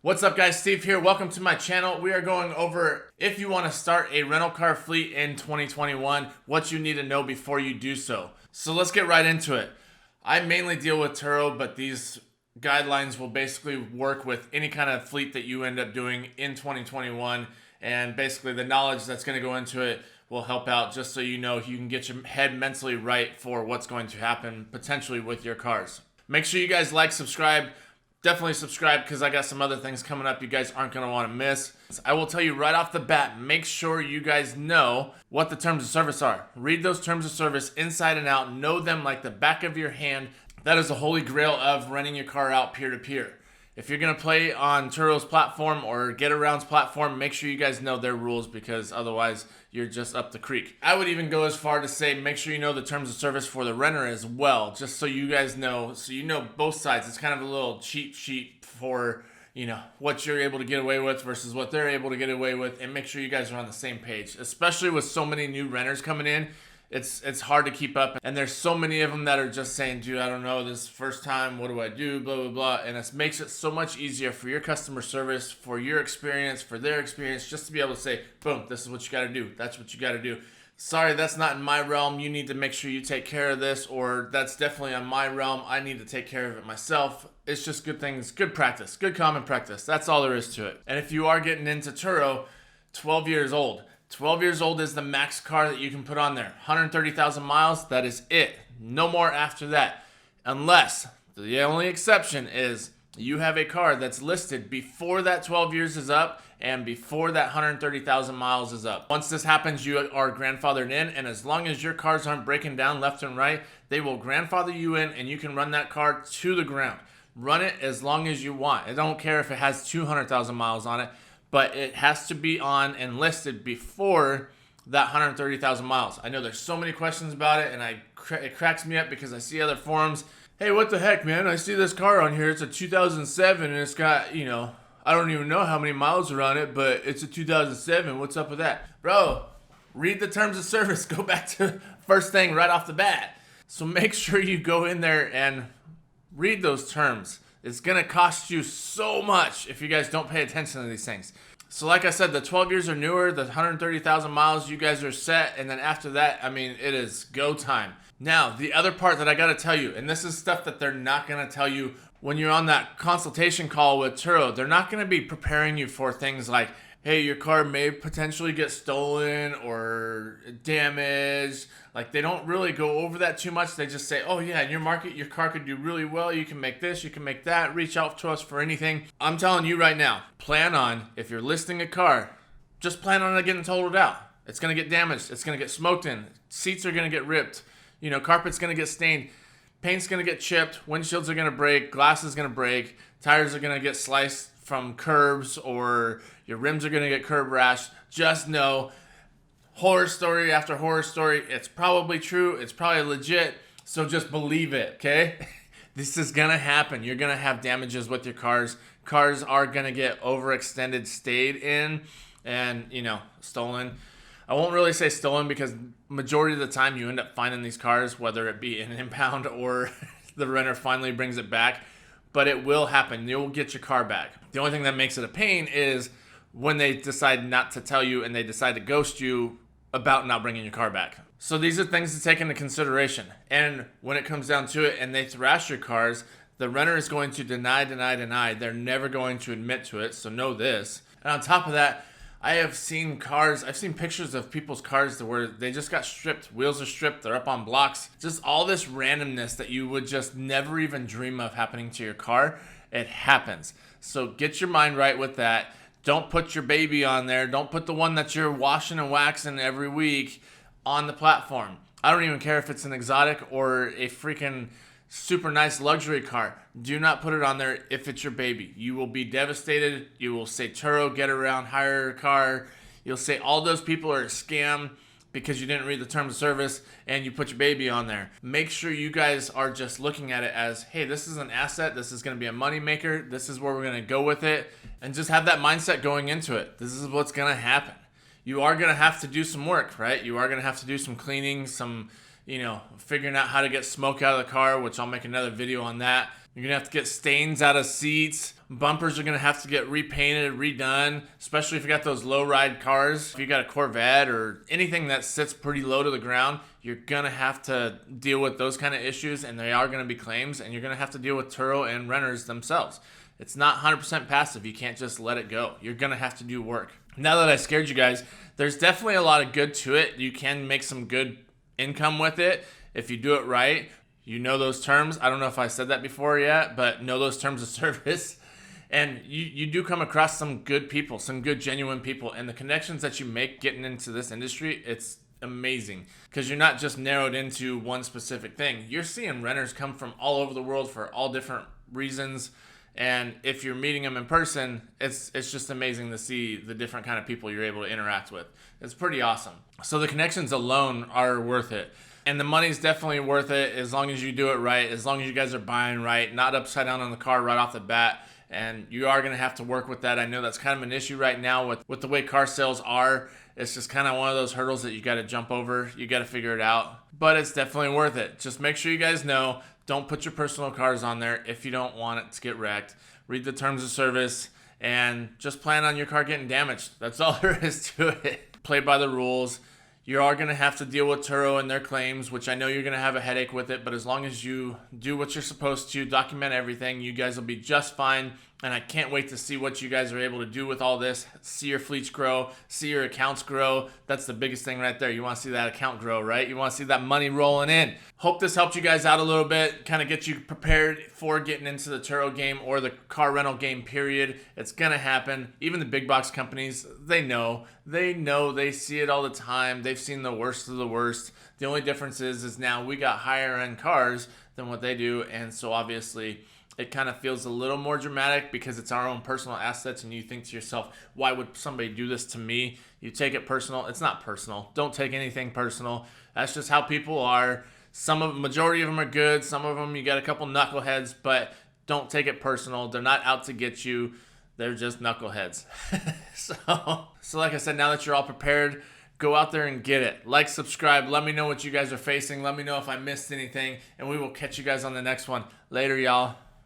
What's up guys, Steve here. Welcome to my channel. We are going over if you want to start a rental car fleet in 2021, what you need to know before you do so. So let's get right into it. I mainly deal with Turo, but these guidelines will basically work with any kind of fleet that you end up doing in 2021. And basically the knowledge that's going to go into it will help out just so you know you can get your head mentally right for what's going to happen potentially with your cars. Make sure you guys like, subscribe. Definitely subscribe because I got some other things coming up you guys aren't going to want to miss. I will tell you right off the bat, make sure you guys know what the terms of service are. Read those terms of service inside and out. Know them like the back of your hand. That is the holy grail of renting your car out peer-to-peer. If you're going to play on Turo's platform or Getaround's platform, make sure you guys know their rules because otherwise you're just up the creek. I would even go as far to say make sure you know the terms of service for the renter as well, just so you guys know, so you know both sides. It's kind of a little cheat sheet for, what you're able to get away with versus what they're able to get away with, and make sure you guys are on the same page, especially with so many new renters coming in. It's hard to keep up, and there's so many of them that are just saying, dude, I don't know, this is first time, what do I do, blah, blah, blah, and it makes it so much easier for your customer service, for your experience, for their experience, just to be able to say, boom, this is what you got to do, that's what you got to do. Sorry, that's not in my realm, you need to make sure you take care of this, or that's definitely on my realm, I need to take care of it myself. It's just good things, good practice, good common practice, that's all there is to it. And if you are getting into Turo, 12 years old. 12 years old is the max car that you can put on there. 130,000 miles, that is it. No more after that. Unless, the only exception is you have a car that's listed before that 12 years is up and before that 130,000 miles is up. Once this happens, you are grandfathered in, and as long as your cars aren't breaking down left and right, they will grandfather you in and you can run that car to the ground. Run it as long as you want. I don't care if it has 200,000 miles on it, but it has to be on and listed before that 130,000 miles. I know there's so many questions about it, and it cracks me up because I see other forums. Hey, what the heck, man? I see this car on here. It's a 2007, and it's got, I don't even know how many miles are on it, but it's a 2007. What's up with that? Bro, read the terms of service. Go back to first thing right off the bat. So make sure you go in there and read those terms. It's going to cost you so much if you guys don't pay attention to these things. So like I said, the 12 years or newer, the 130,000 miles, you guys are set. And then after that, it is go time. Now, the other part that I got to tell you, and this is stuff that they're not going to tell you when you're on that consultation call with Turo. They're not going to be preparing you for things like, hey, your car may potentially get stolen or damaged. Like, they don't really go over that too much. They just say, oh yeah, in your market, your car could do really well. You can make this, you can make that. Reach out to us for anything. I'm telling you right now, plan on, if you're listing a car, just plan on it getting totaled out. It's going to get damaged. It's going to get smoked in. Seats are going to get ripped. Carpet's going to get stained. Paint's going to get chipped. Windshields are going to break. Glass is going to break. Tires are going to get sliced from curbs, or your rims are going to get curb rash. Just know, horror story after horror story, it's probably true, it's probably legit, so just believe it, okay? This is going to happen. You're going to have damages with your cars. Cars are going to get overextended, stayed in, and, stolen. I won't really say stolen because majority of the time you end up finding these cars, whether it be an impound or the renter finally brings it back. But it will happen. You'll get your car back. The only thing that makes it a pain is when they decide not to tell you and they decide to ghost you about not bringing your car back. So these are things to take into consideration. And when it comes down to it and they thrash your cars, the renter is going to deny. They're never going to admit to it. So know this. And on top of that, I've seen pictures of people's cars where they just got stripped. Wheels are stripped. They're up on blocks. Just all this randomness that you would just never even dream of happening to your car. It happens. So get your mind right with that. Don't put your baby on there. Don't put the one that you're washing and waxing every week on the platform. I don't even care if it's an exotic or a freaking super nice luxury car. Do not put it on there if it's your baby. You will be devastated. You will say Turo, Getaround, Hyrecar. You'll say all those people are a scam because you didn't read the terms of service and you put your baby on there. Make sure you guys are just looking at it as, hey, this is an asset. This is going to be a money maker. This is where we're going to go with it. And just have that mindset going into it. This is what's going to happen. You are going to have to do some work, right? You are going to have to do some cleaning, some figuring out how to get smoke out of the car, which I'll make another video on that. You're gonna have to get stains out of seats. Bumpers are gonna have to get repainted, redone, especially if you got those low ride cars. If you got a Corvette or anything that sits pretty low to the ground, you're gonna have to deal with those kind of issues, and they are gonna be claims, and you're gonna have to deal with Turo and renters themselves. It's not 100% passive. You can't just let it go. You're gonna have to do work. Now that I scared you guys, there's definitely a lot of good to it. You can make some good income with it if you do it right. You know those terms. I don't know if I said that before yet, but know those terms of service. And you do come across some good people, some good genuine people. And the connections that you make getting into this industry, it's amazing. Because you're not just narrowed into one specific thing. You're seeing renters come from all over the world for all different reasons. And if you're meeting them in person, it's just amazing to see the different kind of people you're able to interact with. It's pretty awesome. So the connections alone are worth it. And the money's definitely worth it as long as you do it right, as long as you guys are buying right, not upside down on the car right off the bat. And you are going to have to work with that. I know that's kind of an issue right now with the way car sales are. It's just kind of one of those hurdles that you got to jump over. You got to figure it out. But it's definitely worth it. Just make sure you guys know, don't put your personal cars on there if you don't want it to get wrecked. Read the terms of service and just plan on your car getting damaged. That's all there is to it. Play by the rules. You are going to have to deal with Turo and their claims, which I know you're going to have a headache with it, but as long as you do what you're supposed to, document everything, you guys will be just fine. And I can't wait to see what you guys are able to do with all this. See your fleets grow, see your accounts grow. That's the biggest thing right there. You want to see that account grow, right? You want to see that money rolling in. Hope this helped you guys out a little bit, kind of get you prepared for getting into the Turo game or the car rental game, period. It's going to happen. Even the big box companies, they know. They see it all the time. They've seen the worst of the worst. The only difference is now we got higher end cars than what they do. And so obviously it kind of feels a little more dramatic because it's our own personal assets, and you think to yourself, why would somebody do this to me? You take it personal. It's not personal. Don't take anything personal. That's just how people are. Majority of them are good. Some of them, you got a couple knuckleheads, but don't take it personal. They're not out to get you. They're just knuckleheads. So like I said, now that you're all prepared, go out there and get it. Like, subscribe. Let me know what you guys are facing. Let me know if I missed anything, and we will catch you guys on the next one. Later, y'all.